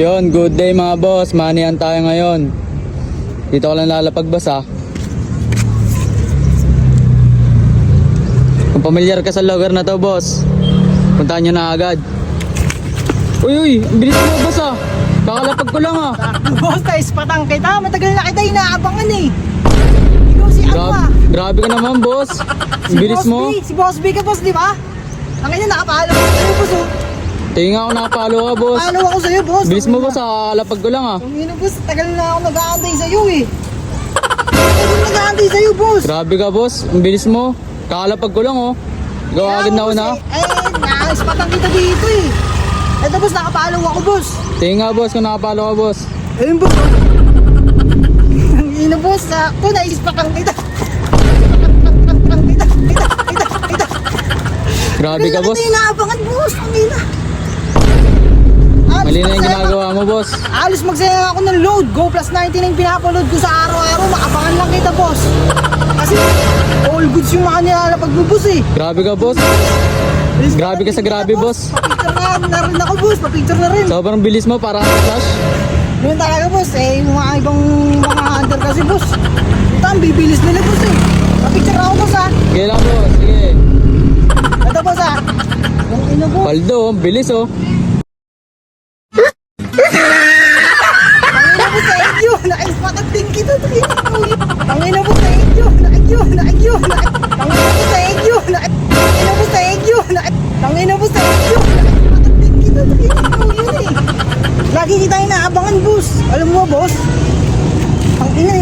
Yun, good day mga boss. Manihan tayo ngayon. Dito ko lang lalapag basa. Kung pamilyar ka sa lugar na to, boss, puntahan nyo na agad. Uy, ang bilis mo boss ah. Kakalapag ko lang ah. Boss, tayo patang kita. Matagal na kita inaabangan eh. Ikaw si Aqua. Grabe ka naman boss. Ang bilis mo. Si Boss B ka, boss, di ba? Ang ina, nakapalo ko sa'yo, boss. Oh. Tingin nga ako nakapalo ka boss. Nakapalo ako sa'yo, boss. Bilis mo boss ah. Kakalapag ko lang ah. Ang ina, boss, tagal na ako nag-aantay sa'yo eh. Tagal na nag-aantay sa'yo, boss. Grabe ka boss. Ang bilis mo. Kakalapag ko lang oh. Ikaw agad na una. Nais patang kita dito eh. Eto, boss, nakapalo ako, boss. Tingin nga boss kung nakapalo ka boss. Ayun, boss. Ang ina, boss. Ako, nais patang kita. Grabe ka boss. Hindi inaabangan, boss. Ang ina. Mali na yung ginagawa mo boss. Alos magsayang ako ng load. Go plus 99 yung pinapaload ko sa araw-araw. Makabangan lang kita, boss. Kasi all goods yung mga nilalapag mo, boss eh. Grabe ka boss. Grabe ka sa grabe boss. Papicture na rin ako, boss. Papicture na rin. Sobrang bilis mo para flash. Yun talaga, boss. Eh, yung mga ibang mga hunter kasi, boss. Ito, ang bibilis nila, boss eh. Papicture ako, boss ha. Sige lang boss. Sige. Ito, boss ha. Yung ino, boss. Paldo, ang bilis oh. Ang ino, boss, thank you. Nakispatatting kita. Ang ino, boss, thank you. Ang ino, boss, thank you. Ang ino, boss, thank you. Ang ino, boss, thank you. Nakispatatting kita. Lagi kita inaabangan, boss. Alam mo, boss. Ang ina,